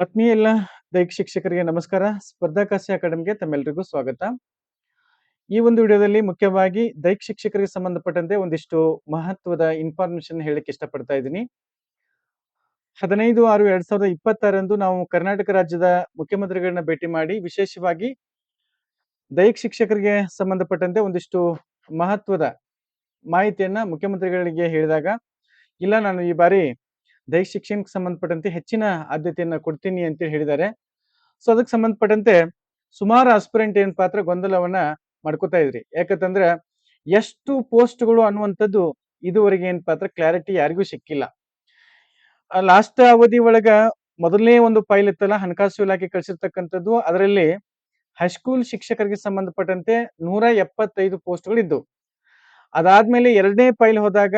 ಆತ್ಮೀಯ ಎಲ್ಲ ದೈಹಿಕ ಶಿಕ್ಷಕರಿಗೆ ನಮಸ್ಕಾರ. ಸ್ಪರ್ಧಾಕಾಶಿ ಅಕಾಡೆಮಿಗೆ ತಮ್ಮೆಲ್ಲರಿಗೂ ಸ್ವಾಗತ. ಈ ಒಂದು ವಿಡಿಯೋದಲ್ಲಿ ಮುಖ್ಯವಾಗಿ ದೈಹಿಕ ಶಿಕ್ಷಕರಿಗೆ ಸಂಬಂಧಪಟ್ಟಂತೆ ಒಂದಿಷ್ಟು ಮಹತ್ವದ ಇನ್ಫಾರ್ಮೇಶನ್ ಹೇಳಲಿಕ್ಕೆ ಇಷ್ಟಪಡ್ತಾ ಇದ್ದೀನಿ. 15/6/2026 ನಾವು ಕರ್ನಾಟಕ ರಾಜ್ಯದ ಮುಖ್ಯಮಂತ್ರಿಗಳನ್ನ ಭೇಟಿ ಮಾಡಿ ವಿಶೇಷವಾಗಿ ದೈಹಿಕ ಶಿಕ್ಷಕರಿಗೆ ಸಂಬಂಧಪಟ್ಟಂತೆ ಒಂದಿಷ್ಟು ಮಹತ್ವದ ಮಾಹಿತಿಯನ್ನ ಮುಖ್ಯಮಂತ್ರಿಗಳಿಗೆ ಹೇಳಿದಾಗ, ಇಲ್ಲ ನಾನು ಈ ಬಾರಿ ದೈಹಿಕ ಶಿಕ್ಷಣಕ್ಕೆ ಸಂಬಂಧಪಟ್ಟಂತೆ ಹೆಚ್ಚಿನ ಆದ್ಯತೆಯನ್ನ ಕೊಡ್ತೀನಿ ಅಂತ ಹೇಳಿದ್ದಾರೆ. ಸೊ ಅದಕ್ಕೆ ಸಂಬಂಧಪಟ್ಟಂತೆ ಸುಮಾರು ಆಸ್ಪಿರೆಂಟ್ ಏನ್ ಪಾತ್ರ ಗೊಂದಲವನ್ನ ಮಾಡ್ಕೋತಾ ಇದ್ರಿ. ಯಾಕಂತಂದ್ರೆ ಎಷ್ಟು ಪೋಸ್ಟ್ಗಳು ಅನ್ನುವಂಥದ್ದು ಇದುವರೆಗೆ ಏನ್ ಪಾತ್ರ ಕ್ಲಾರಿಟಿ ಯಾರಿಗೂ ಸಿಕ್ಕಿಲ್ಲ. ಲಾಸ್ಟ್ ಅವಧಿ ಒಳಗ ಮೊದಲನೇ ಒಂದು ಫೈಲ್ ಇತ್ತಲ್ಲ, ಹಣಕಾಸು ಇಲಾಖೆ ಕಳಿಸಿರ್ತಕ್ಕಂಥದ್ದು, ಅದರಲ್ಲಿ ಹೈಸ್ಕೂಲ್ ಶಿಕ್ಷಕರಿಗೆ ಸಂಬಂಧಪಟ್ಟಂತೆ 175 ಪೋಸ್ಟ್ಗಳು ಇದ್ದು. ಅದಾದ್ಮೇಲೆ ಎರಡನೇ ಫೈಲ್ ಹೋದಾಗ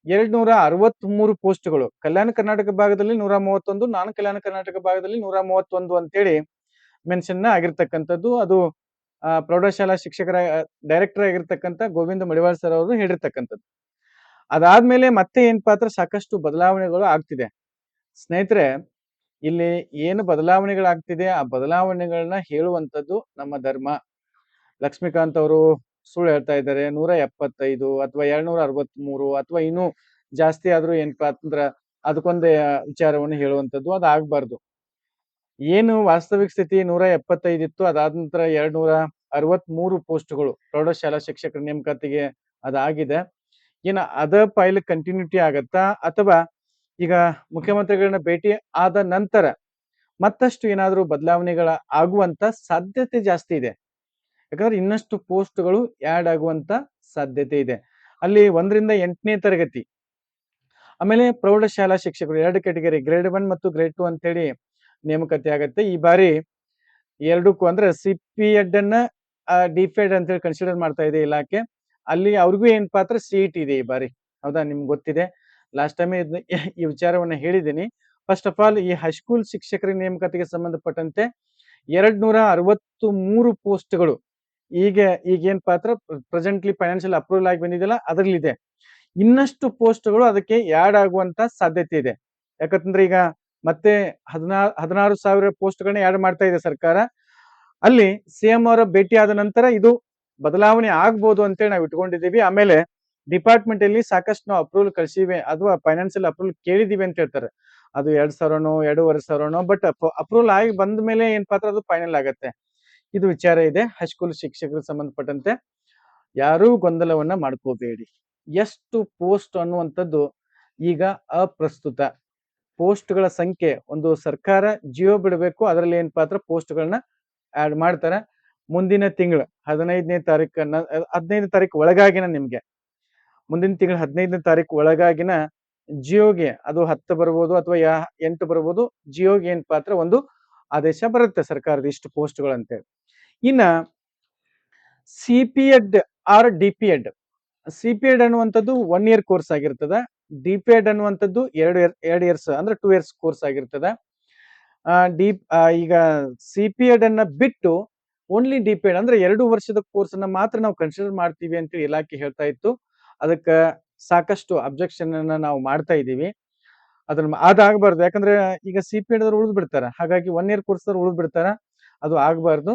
263 ಪೋಸ್ಟ್ಗಳು, ಕಲ್ಯಾಣ ಕರ್ನಾಟಕ ಭಾಗದಲ್ಲಿ 131, ನಾನ್ ಕಲ್ಯಾಣ ಕರ್ನಾಟಕ ಭಾಗದಲ್ಲಿ 131 ಅಂತೇಳಿ ಮೆನ್ಷನ್ ಆಗಿರ್ತಕ್ಕಂಥದ್ದು. ಅದು ಪ್ರೌಢಶಾಲಾ ಶಿಕ್ಷಕರ ಡೈರೆಕ್ಟರ್ ಆಗಿರ್ತಕ್ಕಂಥ ಗೋವಿಂದ ಮಡಿವಾಳ ಸರ್ ಅವರು ಹೇಳಿರ್ತಕ್ಕಂಥದ್ದು. ಅದಾದ್ಮೇಲೆ ಮತ್ತೆ ಏನ್ ಪಾತ್ರ ಸಾಕಷ್ಟು ಬದಲಾವಣೆಗಳು ಆಗ್ತಿದೆ. ಸ್ನೇಹಿತರೆ, ಇಲ್ಲಿ ಏನು ಬದಲಾವಣೆಗಳಾಗ್ತಿದೆ ಆ ಬದಲಾವಣೆಗಳನ್ನ ಹೇಳುವಂಥದ್ದು ನಮ್ಮ ಧರ್ಮ. ಲಕ್ಷ್ಮೀಕಾಂತ್ ಅವರು ಸುಳ್ಳು ಹೇಳ್ತಾ ಇದ್ದಾರೆ. 175 ಅಥವಾ 263 ಅಥವಾ ಇನ್ನೂ ಜಾಸ್ತಿ ಆದ್ರೂ ಏನಪ್ಪಾ ಅಂತಂದ್ರ ಅದಕ್ಕೊಂದೇ ವಿಚಾರವನ್ನು ಹೇಳುವಂಥದ್ದು ಅದು ಆಗ್ಬಾರ್ದು. ಏನು ವಾಸ್ತವಿಕ ಸ್ಥಿತಿ 175 ಇತ್ತು, ಅದಾದ ನಂತರ 263 ಪೋಸ್ಟ್ಗಳು ಪ್ರೌಢಶಾಲಾ ಶಿಕ್ಷಕರ ನೇಮಕಾತಿಗೆ ಅದಾಗಿದೆ. ಏನ ಅದ ಫೈಲ್ ಕಂಟಿನ್ಯೂಟಿ ಆಗತ್ತಾ, ಅಥವಾ ಈಗ ಮುಖ್ಯಮಂತ್ರಿಗಳನ್ನ ಭೇಟಿ ಆದ ನಂತರ ಮತ್ತಷ್ಟು ಏನಾದ್ರೂ ಆಗುವಂತ ಸಾಧ್ಯತೆ ಜಾಸ್ತಿ ಇದೆ. ಯಾಕಂದ್ರೆ ಇನ್ನಷ್ಟು ಪೋಸ್ಟ್ಗಳು ಆಡ್ ಆಗುವಂತ ಸಾಧ್ಯತೆ ಇದೆ. ಅಲ್ಲಿ 1ರಿಂದ 8ನೇ ತರಗತಿ, ಆಮೇಲೆ ಪ್ರೌಢಶಾಲಾ ಶಿಕ್ಷಕರು 2 ಕ್ಯಾಟಗರಿ, ಗ್ರೇಡ್ 1 ಮತ್ತು ಗ್ರೇಡ್ 2 ಅಂತ ಹೇಳಿ ನೇಮಕಾತಿ ಆಗತ್ತೆ. ಈ ಬಾರಿ ಎರಡಕ್ಕೂ ಅಂದ್ರೆ ಸಿಪಿಎಡ್ ಅನ್ನ ಡಿಫೆಡ್ ಅಂತ ಹೇಳಿ ಕನ್ಸಿಡರ್ ಮಾಡ್ತಾ ಇದೆ ಇಲಾಖೆ. ಅಲ್ಲಿ ಅವ್ರಿಗೂ ಏನ್ ಪಾತ್ರ ಸಿಇಟಿ ಇದೆ ಈ ಬಾರಿ. ಹೌದಾ, ನಿಮ್ಗೆ ಗೊತ್ತಿದೆ. ಲಾಸ್ಟ್ ಟೈಮ್ ಈ ವಿಚಾರವನ್ನ ಹೇಳಿದ್ದೀನಿ. ಫಸ್ಟ್ ಆಫ್ ಆಲ್, ಈ ಹೈಸ್ಕೂಲ್ ಶಿಕ್ಷಕರ ನೇಮಕಾತಿಗೆ ಸಂಬಂಧಪಟ್ಟಂತೆ 263 ಪೋಸ್ಟ್ಗಳು ಈಗೇನ್ ಪಾತ್ರ ಪ್ರೆಸೆಂಟ್ಲಿ ಫೈನಾನ್ಷಿಯಲ್ ಅಪ್ರೂವಲ್ ಆಗಿ ಬಂದಿದೆಯಲ್ಲ, ಅದರಲ್ಲಿದೆ. ಇನ್ನಷ್ಟು ಪೋಸ್ಟ್ಗಳು ಅದಕ್ಕೆ ಆಡ್ ಆಗುವಂತ ಸಾಧ್ಯತೆ ಇದೆ. ಯಾಕಂತಂದ್ರೆ ಈಗ ಮತ್ತೆ 16,000 ಪೋಸ್ಟ್ಗಳನ್ನ ಆಡ್ ಮಾಡ್ತಾ ಇದೆ ಸರ್ಕಾರ. ಅಲ್ಲಿ ಸಿಎಂ ಅವರ ಭೇಟಿ ಆದ ನಂತರ ಇದು ಬದಲಾವಣೆ ಆಗ್ಬೋದು ಅಂತೇಳಿ ನಾವು ಇಟ್ಕೊಂಡಿದ್ದೀವಿ. ಆಮೇಲೆ ಡಿಪಾರ್ಟ್ಮೆಂಟ್ ಅಲ್ಲಿ ಸಾಕಷ್ಟು ನಾವು ಅಪ್ರೂವಲ್ ಕಳಿಸಿವೆ ಅಥವಾ ಫೈನಾನ್ಷಿಯಲ್ ಅಪ್ರೂವಲ್ ಕೇಳಿದೀವಿ ಅಂತ ಹೇಳ್ತಾರೆ. ಅದು 2,000ನೋ 2,500ನೋ, ಬಟ್ ಅಪ್ರೂವಲ್ ಆಗಿ ಬಂದ ಮೇಲೆ ಏನ್ ಪಾತ್ರ ಅದು ಫೈನಲ್ ಆಗತ್ತೆ. ಇದು ವಿಚಾರ ಇದೆ. ಹೈಸ್ಕೂಲ್ ಶಿಕ್ಷಕರಿಗೆ ಸಂಬಂಧಪಟ್ಟಂತೆ ಯಾರೂ ಗೊಂದಲವನ್ನ ಮಾಡ್ಕೋಬೇಡಿ. ಎಷ್ಟು ಪೋಸ್ಟ್ ಅನ್ನುವಂಥದ್ದು ಈಗ ಅಪ್ರಸ್ತುತ. ಪೋಸ್ಟ್ಗಳ ಸಂಖ್ಯೆ ಒಂದು ಸರ್ಕಾರ ಜಿಯೋ ಬಿಡಬೇಕು, ಅದರಲ್ಲಿ ಏನ್ ಪಾತ್ರ ಪೋಸ್ಟ್ಗಳನ್ನ ಆಡ್ ಮಾಡ್ತಾರೆ. ಮುಂದಿನ ತಿಂಗಳು 15ನೇ ತಾರೀಕು ಒಳಗಾಗಿನ ನಿಮ್ಗೆ ಮುಂದಿನ ತಿಂಗಳು 15ನೇ ತಾರೀಕು ಒಳಗಾಗಿನ ಜಿಯೋಗೆ ಅದು 10 ಬರ್ಬೋದು ಅಥವಾ 8 ಬರ್ಬೋದು. ಜಿಯೋಗೆ ಏನ್ ಪಾತ್ರ ಒಂದು ಆದೇಶ ಬರುತ್ತೆ ಸರ್ಕಾರದ ಇಷ್ಟು ಪೋಸ್ಟ್ಗಳು ಅಂತೇಳಿ. ಇನ್ನ ಸಿಪಿಎಡ್ ಆರ್ ಡಿಪಿಎಡ್, ಸಿಪಿಎಡ್ ಅನ್ನುವಂಥದ್ದು 1 ಇಯರ್ ಕೋರ್ಸ್ ಆಗಿರ್ತದ. ಡಿಪಿಎಡ್ ಅನ್ನುವಂಥದ್ದು 2 ಇಯರ್ಸ್ ಅಂದ್ರೆ 2 ಇಯರ್ಸ್ ಕೋರ್ಸ್ ಆಗಿರ್ತದ. ಈಗ ಸಿಪಿಎಡ್ ಅನ್ನ ಬಿಟ್ಟು ಓನ್ಲಿ ಡಿಪಿಎಡ್ ಅಂದ್ರೆ 2 ವರ್ಷದ ಕೋರ್ಸ್ ಅನ್ನ ಮಾತ್ರ ನಾವು ಕನ್ಸಿಡರ್ ಮಾಡ್ತೀವಿ ಅಂತ ಇಲಾಖೆ ಹೇಳ್ತಾ ಇತ್ತು. ಅದಕ್ಕ ಸಾಕಷ್ಟು ಅಬ್ಜೆಕ್ಷನ್ ಅನ್ನ ನಾವು ಮಾಡ್ತಾ ಇದ್ದೀವಿ. ಅದನ್ನ ಅದಾಗಬಾರ್ದು. ಯಾಕಂದ್ರೆ ಈಗ ಸಿಪಿಎಡ್ ಅವ್ರು ಉಳಿದ್ ಬಿಡ್ತಾರ, ಹಾಗಾಗಿ 1 ಇಯರ್ ಕೋರ್ಸ್ ಅವ್ರು ಉಳಿದ್ ಬಿಡ್ತಾರ. ಅದು ಆಗ್ಬಾರ್ದು.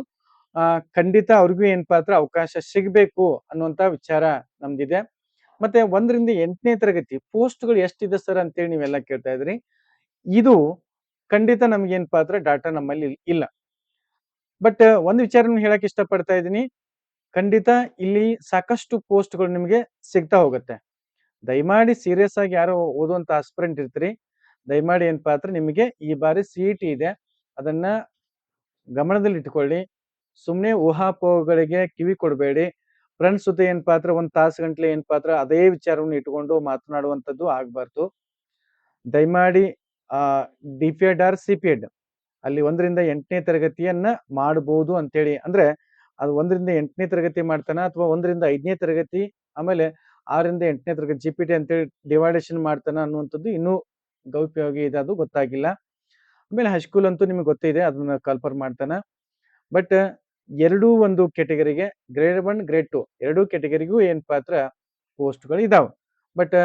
ಖಂಡಿತ ಅವ್ರಿಗೂ ಏನ್ ಪಾತ್ರ ಅವಕಾಶ ಸಿಗ್ಬೇಕು ಅನ್ನುವಂತ ವಿಚಾರ ನಮ್ದಿದೆ. ಮತ್ತೆ 1ರಿಂದ 8ನೇ ತರಗತಿ ಪೋಸ್ಟ್ಗಳು ಎಷ್ಟಿದೆ ಸರ್ ಅಂತೇಳಿ ನೀವೆಲ್ಲ ಕೇಳ್ತಾ ಇದ್ರಿ. ಇದು ಖಂಡಿತ ನಮ್ಗೇನ್ ಪಾತ್ರ ಡಾಟಾ ನಮ್ಮಲ್ಲಿ ಇಲ್ಲ. ಬಟ್ ಒಂದು ವಿಚಾರ ಹೇಳಕ್ ಇಷ್ಟಪಡ್ತಾ ಇದ್ದೀನಿ. ಖಂಡಿತ ಇಲ್ಲಿ ಸಾಕಷ್ಟು ಪೋಸ್ಟ್ಗಳು ನಿಮ್ಗೆ ಸಿಗ್ತಾ ಹೋಗುತ್ತೆ. ದಯಮಾಡಿ ಸೀರಿಯಸ್ ಆಗಿ ಯಾರು ಓದುವಂತ ಆಸ್ಪಿರೆಂಟ್ ಇರ್ತೀರಿ, ದಯಮಾಡಿ ಏನ್ ಪಾತ್ರ ನಿಮಗೆ ಈ ಬಾರಿ ಸಿಇಟಿ ಇದೆ, ಅದನ್ನ ಗಮನದಲ್ಲಿ ಇಟ್ಕೊಳ್ಳಿ. ಸುಮ್ನೆ ಊಹಾಪೋಹಗಳಿಗೆ ಕಿವಿ ಕೊಡಬೇಡಿ. ಫ್ರೆಂಡ್ಸ್ ಜೊತೆ ಏನ್ ಪಾತ್ರ 1 ತಾಸು ಗಂಟ್ಲೆ ಏನ್ ಪಾತ್ರ ಅದೇ ವಿಚಾರವನ್ನು ಇಟ್ಕೊಂಡು ಮಾತನಾಡುವಂಥದ್ದು ಆಗ್ಬಾರ್ದು. ದಯಮಾಡಿ ಡಿಪಿಎಡ್ ಆರ್ ಸಿಪಿಎಡ್ ಅಲ್ಲಿ 1ರಿಂದ 8ನೇ ತರಗತಿಯನ್ನ ಮಾಡಬಹುದು ಅಂತೇಳಿ, ಅಂದ್ರೆ ಅದು 1ರಿಂದ 8ನೇ ತರಗತಿ ಮಾಡ್ತಾನ ಅಥವಾ 1ರಿಂದ 5ನೇ ತರಗತಿ ಆಮೇಲೆ 6ರಿಂದ 8ನೇ ತರಗತಿ ಜಿಪಿಟಿ ಅಂತೇಳಿ ಡಿವೈಡೇಷನ್ ಮಾಡ್ತಾನ ಅನ್ನುವಂಥದ್ದು ಇನ್ನೂ ಗೌಪ್ಯವಾಗಿ ಇದೆ, ಅದು ಗೊತ್ತಾಗಿಲ್ಲ. ಆಮೇಲೆ ಹೈಸ್ಕೂಲ್ ಅಂತೂ ನಿಮ್ಗೆ ಗೊತ್ತಿದೆ, ಅದನ್ನ ಕನ್ಫರ್ಮ್ ಮಾಡ್ತಾನ. ಬಟ್ ಒಂದು ಕೆಟಗರಿಗೆ ಗ್ರೇಡ್ 1 ಗ್ರೇಡ್ 2 2 ಕೆಟಗರಿಗೂ ಏನ್ ಪಾತ್ರ ಪೋಸ್ಟ್ಗಳು ಇದಾವೆ. ಬಟ್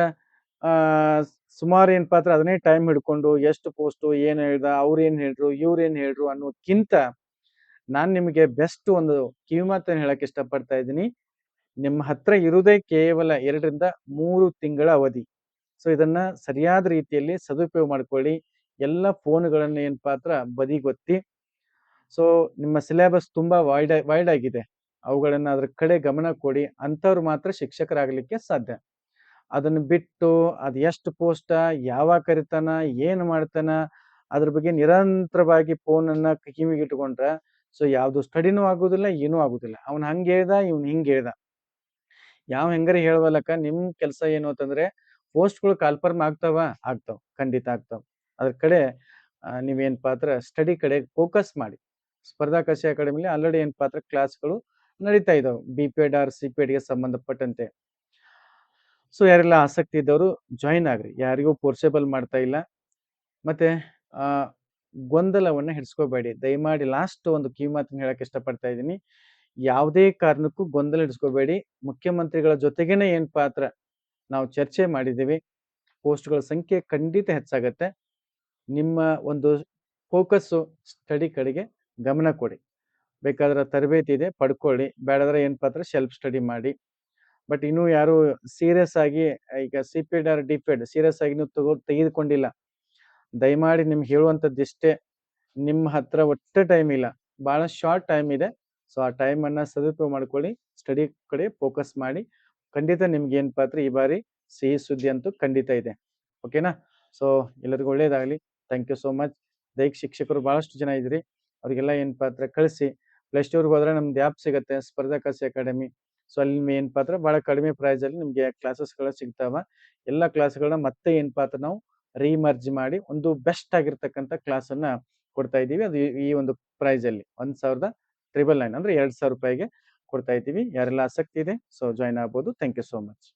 ಸುಮಾರು ಏನಪ್ಪಾ ಅಂದ್ರೆ ಅದನ್ನೇ ಟೈಮ್ ಹಿಡ್ಕೊಂಡು ಎಷ್ಟು ಪೋಸ್ಟು ಏನ್ ಹೇಳ್ದ ಅವ್ರೇನ್ ಹೇಳ್ರು ಇವ್ರೇನ್ ಹೇಳ್ರು ಅನ್ನೋದ್ಕಿಂತ ನಾನ್ ನಿಮಗೆ ಬೆಸ್ಟ್ ಒಂದು ಕಿವಿಮಾತನ್ನ ಹೇಳಕ್ ಇಷ್ಟಪಡ್ತಾ ಇದ್ದೀನಿ. ನಿಮ್ಮ ಹತ್ರ ಇರುವುದೇ ಕೇವಲ 2 ರಿಂದ 3 ತಿಂಗಳ ಅವಧಿ. ಸೊ ಇದನ್ನ ಸರಿಯಾದ ರೀತಿಯಲ್ಲಿ ಸದುಪಯೋಗ ಮಾಡ್ಕೊಳ್ಳಿ. ಎಲ್ಲ ಫೋನ್‌ಗಳನ್ನ ಏನಪ್ಪಾ ಅಂದ್ರ ಬದಿಗೊತ್ತಿ. ಸೊ ನಿಮ್ಮ ಸಿಲೆಬಸ್ ತುಂಬಾ ವೈಡ್ ಆಗಿದೆ. ಅವುಗಳನ್ನ ಅದ್ರ ಕಡೆ ಗಮನ ಕೊಡಿ. ಅಂಥವ್ರು ಮಾತ್ರ ಶಿಕ್ಷಕರಾಗ್ಲಿಕ್ಕೆ ಸಾಧ್ಯ. ಅದನ್ನ ಬಿಟ್ಟು ಅದ್ ಎಷ್ಟು ಪೋಸ್ಟ, ಯಾವಾಗ ಕರಿತಾನ, ಏನ್ ಮಾಡ್ತಾನ, ಅದ್ರ ಬಗ್ಗೆ ನಿರಂತರವಾಗಿ ಫೋನನ್ನ ಕಿವಿಗಿಟ್ಕೊಂಡ್ರ ಸೊ ಯಾವ್ದು ಸ್ಟಡಿನೂ ಆಗುದಿಲ್ಲ, ಏನೂ ಆಗುದಿಲ್ಲ. ಅವ್ನ್ ಹಂಗ್ ಹೇಳ್ದ, ಇವ್ನ್ ಹಿಂಗ್ ಹೇಳ್ದ. ಹೆಂಗಾರ ಹೇಳ್ವಲ್ಲಕ್ಕ ನಿಮ್ ಕೆಲ್ಸ ಏನು ಅಂತಂದ್ರೆ ಪೋಸ್ಟ್‌ಗಳು ಕಾಲ್ಫರ್ಮ್ ಆಗ್ತಾವ? ಆಗ್ತಾವ್. ಖಂಡಿತ ಆಗ್ತಾವ್. ಅದ್ರ ಕಡೆ ನೀವೇನಪ್ಪಾ ಅಂದ್ರ ಸ್ಟಡಿ ಕಡೆ ಫೋಕಸ್ ಮಾಡಿ. ಸ್ಪರ್ಧಾ ಕೃಷಿ ಅಕಾಡೆಮಿಲಿ ಆಲ್ರೆಡಿ ಏನಪ್ಪಾ ಅಂದ್ರ ಕ್ಲಾಸ್‌ಗಳು ನಡೀತಾ ಇದಾವೆ. ಬಿ.ಪಿ.ಎಡ್ ಆರ್ ಸಿ.ಪಿ.ಎಡ್‌ಗೆ ಸಂಬಂಧಪಟ್ಟಂತೆ. ಸೊ ಯಾರೆಲ್ಲ ಆಸಕ್ತಿ ಇದ್ದವರು ಜಾಯಿನ್ ಆಗ್ರಿ. ಯಾರಿಗೂ ಫೋರ್ಸೇಬಲ್ ಮಾಡ್ತಾ ಇಲ್ಲ. ಮತ್ತೆ ಆ ಗೊಂದಲವನ್ನ ಹಿಡ್ಸ್ಕೋಬೇಡಿ. ದಯಮಾಡಿ ಲಾಸ್ಟ್ ಒಂದು ಕಿವಿಮಾತನ್ನ ಹೇಳಕ್ ಇಷ್ಟಪಡ್ತಾ ಇದ್ದೀನಿ. ಯಾವುದೇ ಕಾರಣಕ್ಕೂ ಗೊಂದಲ ಹಿಡಿಸ್ಕೋಬೇಡಿ. ಮುಖ್ಯಮಂತ್ರಿಗಳ ಜೊತೆಗೇನೆ ಏನಪ್ಪಾ ಅಂದ್ರ ನಾವು ಚರ್ಚೆ ಮಾಡಿದ್ದೀವಿ. ಪೋಸ್ಟ್‌ಗಳ ಸಂಖ್ಯೆ ಖಂಡಿತ ಹೆಚ್ಚಾಗತ್ತೆ. ನಿಮ್ಮ ಒಂದು ಫೋಕಸ್ಸು ಸ್ಟಡಿ ಕಡೆಗೆ ಗಮನ ಕೊಡಿ. ಬೇಕಾದ್ರೆ ತರಬೇತಿ ಇದೆ ಪಡ್ಕೊಳ್ಳಿ. ಬೇಡಾದ್ರೆ ಏನಪ್ಪಾ ಅಂದ್ರ ಸೆಲ್ಫ್ ಸ್ಟಡಿ ಮಾಡಿ. ಬಟ್ ಇನ್ನೂ ಯಾರು ಸೀರಿಯಸ್ ಆಗಿ ಈಗ ಸಿ.ಪಿ.ಎಡ್ ಆರ್ ಡಿ.ಪಿ.ಎಡ್ ಸೀರಿಯಸ್ ಆಗಿ ನೀವು ತೆಗೆದುಕೊಂಡಿಲ್ಲ. ದಯಮಾಡಿ ನಿಮ್ಗೆ ಹೇಳುವಂಥದ್ದಿಷ್ಟೇ. ನಿಮ್ಮ ಹತ್ರ ಒಟ್ಟೆ ಟೈಮ್ ಇಲ್ಲ. ಬಹಳ ಶಾರ್ಟ್ ಟೈಮ್ ಇದೆ. ಸೊ ಆ ಟೈಮನ್ನ ಸದುಪಯೋಗ ಮಾಡ್ಕೊಳ್ಳಿ. ಸ್ಟಡಿ ಕಡೆ ಫೋಕಸ್ ಮಾಡಿ. ಖಂಡಿತ ನಿಮ್ಗೆ ಏನಪ್ಪಾ ಅಂದ್ರೆ ಈ ಬಾರಿ ಸಿಹಿ ಸುದ್ದಿ ಅಂತೂ ಖಂಡಿತ ಇದೆ. ಓಕೆನಾ? ಸೊ ಎಲ್ಲರಿಗೂ ಒಳ್ಳೇದಾಗ್ಲಿ. Thank you so much. ದೈಹಿಕ ಶಿಕ್ಷಕರು ಬಹಳಷ್ಟು ಜನ ಇದ್ರಿ. ಅವ್ರಿಗೆಲ್ಲ ಏನಪ್ಪಾ ಅಂದ್ರೆ ಕಳಿಸಿ. ಪ್ಲೇ ಸ್ಟೋರ್‌ಗೆ ಹೋದ್ರೆ ನಮ್ದು ಆ್ಯಪ್ ಸಿಗತ್ತೆ ಸ್ಪರ್ಧಾ ಕಸಿ ಅಕಾಡೆಮಿ. ಸೊ ಅಲ್ಲಿ ಏನಪ್ಪಾ ಅಂದ್ರೆ ಬಹಳ ಕಡಿಮೆ ಪ್ರೈಸಲ್ಲಿ ನಿಮ್ಗೆ ಕ್ಲಾಸಸ್‌ಗಳು ಸಿಗ್ತಾವ. ಎಲ್ಲ ಕ್ಲಾಸ್‌ಗಳನ್ನ ಮತ್ತೆ ಏನಪ್ಪಾ ಅಂದ್ರೆ ನಾವು ರೀಮರ್ಜ್ ಮಾಡಿ ಒಂದು ಬೆಸ್ಟ್ ಆಗಿರ್ತಕ್ಕಂಥ ಕ್ಲಾಸನ್ನ ಕೊಡ್ತಾ ಇದ್ದೀವಿ. ಅದು ಈ ಒಂದು ಪ್ರೈಸಲ್ಲಿ 1,999 ಅಂದ್ರೆ ₹2,000ಗೆ ಕೊಡ್ತಾ ಇದ್ದೀವಿ. ಯಾರೆಲ್ಲ ಆಸಕ್ತಿ ಇದೆ ಸೊ ಜಾಯಿನ್ ಆಗ್ಬೋದು. Thank you so much.